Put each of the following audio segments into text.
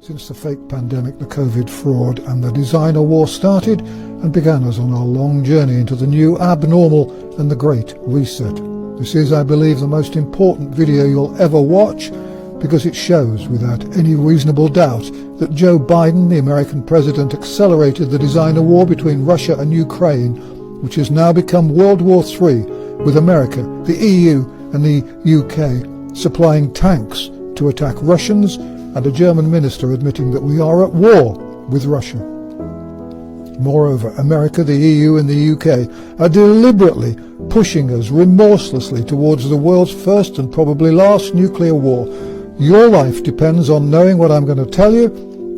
since the fake pandemic, the COVID fraud and the designer war started and began us on our long journey into the new abnormal and the Great Reset. This is, I believe, the most important video you'll ever watch because it shows without any reasonable doubt that Joe Biden, the American president, accelerated the designer war between Russia and Ukraine, which has now become World War III, with America, the EU and the UK supplying tanks to attack Russians, and a German minister admitting that we are at war with Russia. Moreover, America, the EU and the UK are deliberately pushing us remorselessly towards the world's first and probably last nuclear war. Your life depends on knowing what I'm going to tell you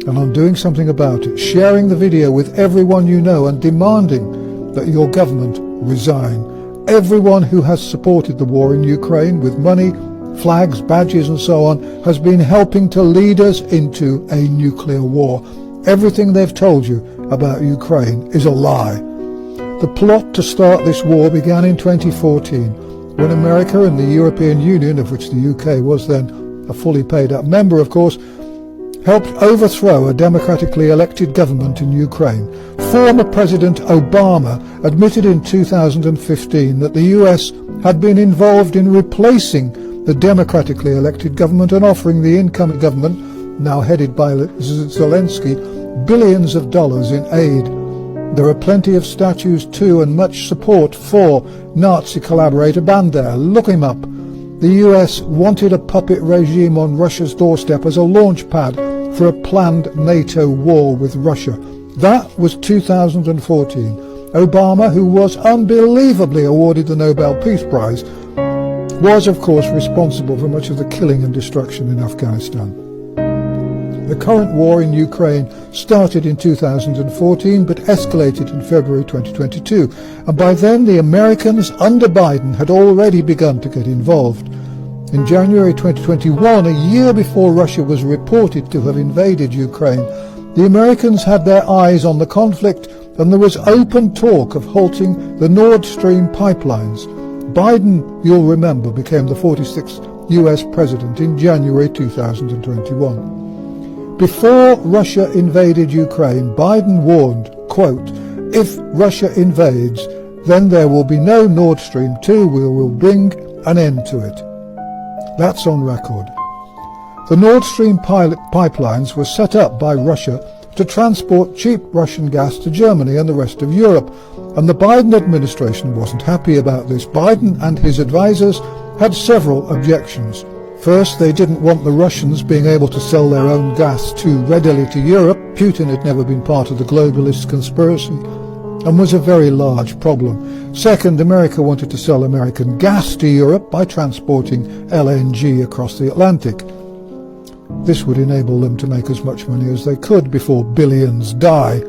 and on doing something about it, sharing the video with everyone you know and demanding that your government resign. Everyone who has supported the war in Ukraine with money, flags, badges and so on has been helping to lead us into a nuclear war. Everything they've told you about Ukraine is a lie. The plot to start this war began in 2014 when America and the European Union, of which the UK was then a fully paid up member of course, helped overthrow a democratically elected government in Ukraine. Former President Obama admitted in 2015 that the US had been involved in replacing the democratically elected government and offering the incoming government, now headed by Zelensky, billions of dollars in aid. There are plenty of statues too and much support for Nazi collaborator Bandera. Look him up. The US wanted a puppet regime on Russia's doorstep as a launch pad for a planned NATO war with Russia. That was 2014. Obama, who was unbelievably awarded the Nobel Peace Prize, was of course responsible for much of the killing and destruction in Afghanistan. The current war in Ukraine started in 2014 but escalated in February 2022, and by then the Americans under Biden had already begun to get involved. In January 2021, a year before Russia was reported to have invaded Ukraine, the Americans had their eyes on the conflict and there was open talk of halting the Nord Stream pipelines. Biden, you'll remember, became the 46th US president in January 2021. Before Russia invaded Ukraine, Biden warned, quote, "If Russia invades, then there will be no Nord Stream 2, we will bring an end to it." That's on record. The Nord Stream pipelines were set up by Russia to transport cheap Russian gas to Germany and the rest of Europe, and the Biden administration wasn't happy about this. Biden and his advisors had several objections. First, they didn't want the Russians being able to sell their own gas too readily to Europe. Putin had never been part of the globalist conspiracy and was a very large problem. Second, America wanted to sell American gas to Europe by transporting LNG across the Atlantic. This would enable them to make as much money as they could before billions die.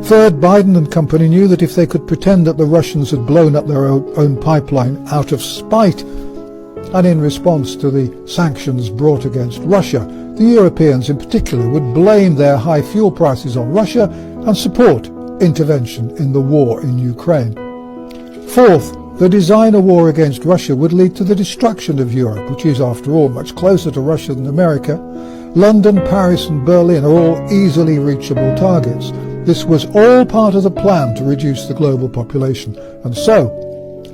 Third, Biden and company knew that if they could pretend that the Russians had blown up their own pipeline out of spite and in response to the sanctions brought against Russia, the Europeans in particular would blame their high fuel prices on Russia and support intervention in the war in Ukraine. Fourth, the designer war against Russia would lead to the destruction of Europe, which is, after all, much closer to Russia than America. London, Paris and Berlin are all easily reachable targets. This was all part of the plan to reduce the global population. And so,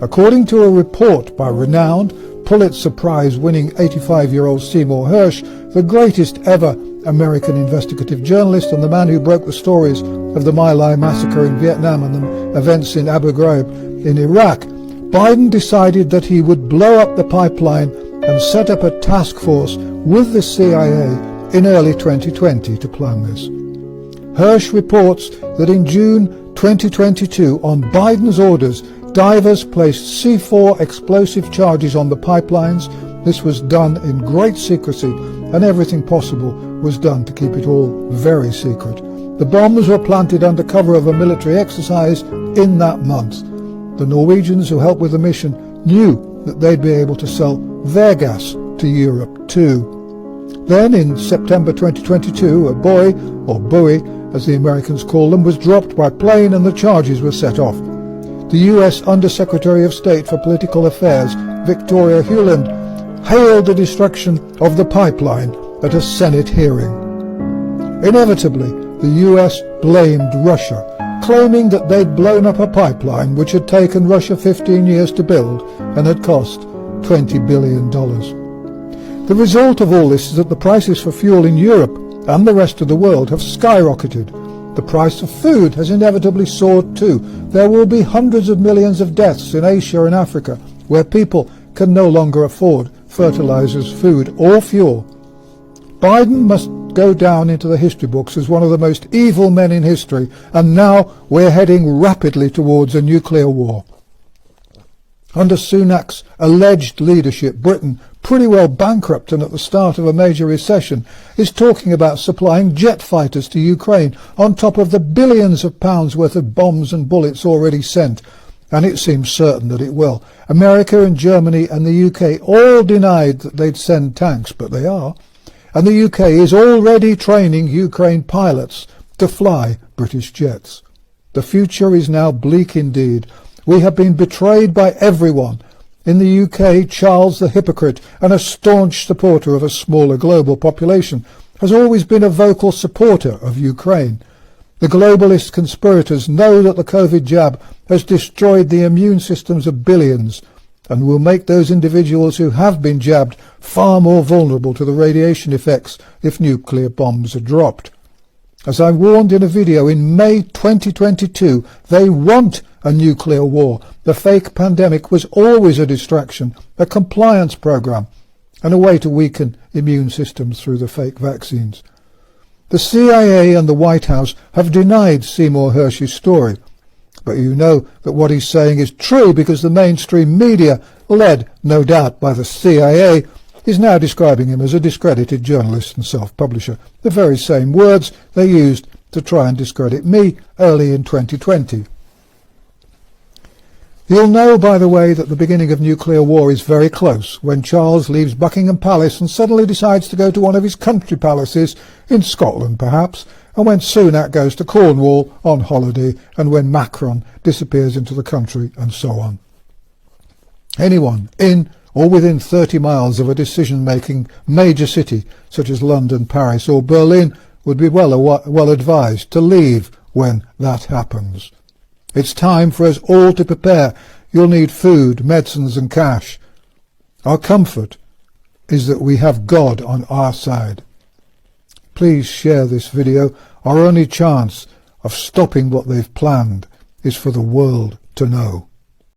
according to a report by renowned Pulitzer Prize-winning 85-year-old Seymour Hersh, the greatest ever American investigative journalist and the man who broke the stories of the My Lai massacre in Vietnam and the events in Abu Ghraib in Iraq, Biden decided that he would blow up the pipeline and set up a task force with the CIA in early 2020 to plan this. Hersh reports that in June 2022, on Biden's orders, divers placed C4 explosive charges on the pipelines. This was done in great secrecy, and everything possible was done to keep it all very secret. The bombs were planted under cover of a military exercise in that month. The Norwegians who helped with the mission knew that they'd be able to sell their gas to Europe too. Then in September 2022, a buoy, or buoy as the Americans call them, was dropped by plane and the charges were set off. The US Undersecretary of State for Political Affairs, Victoria Nuland, hailed the destruction of the pipeline at a Senate hearing. Inevitably, the US blamed Russia, claiming that they'd blown up a pipeline which had taken Russia 15 years to build and had cost $20 billion. The result of all this is that the prices for fuel in Europe and the rest of the world have skyrocketed. The price of food has inevitably soared too. There will be hundreds of millions of deaths in Asia and Africa, where people can no longer afford fertilizers, food or fuel. Biden must go down into the history books as one of the most evil men in history, and now we're heading rapidly towards a nuclear war. Under Sunak's alleged leadership, Britain, pretty well bankrupt and at the start of a major recession, is talking about supplying jet fighters to Ukraine on top of the billions of pounds worth of bombs and bullets already sent. And it seems certain that it will. America and Germany and the UK all denied that they'd send tanks, but they are. And the UK is already training Ukraine pilots to fly British jets. The future is now bleak indeed. We have been betrayed by everyone. In the UK, Charles the hypocrite, and a staunch supporter of a smaller global population, has always been a vocal supporter of Ukraine. The globalist conspirators know that the COVID jab has destroyed the immune systems of billions and will make those individuals who have been jabbed far more vulnerable to the radiation effects if nuclear bombs are dropped. As I warned in a video in May 2022, they want a nuclear war. The fake pandemic was always a distraction, a compliance program, and a way to weaken immune systems through the fake vaccines. The CIA and the White House have denied Seymour Hersh's story, but you know that what he's saying is true because the mainstream media, led no doubt by the CIA, is now describing him as a discredited journalist and self-publisher, the very same words they used to try and discredit me early in 2020. You'll know, by the way, that the beginning of nuclear war is very close when Charles leaves Buckingham Palace and suddenly decides to go to one of his country palaces, in Scotland perhaps, and when Sunak goes to Cornwall on holiday, and when Macron disappears into the country, and so on. Anyone in or within 30 miles of a decision-making major city such as London, Paris or Berlin would be well advised to leave when that happens. It's time for us all to prepare. You'll need food, medicines and cash. Our comfort is that we have God on our side. Please share this video. Our only chance of stopping what they've planned is for the world to know.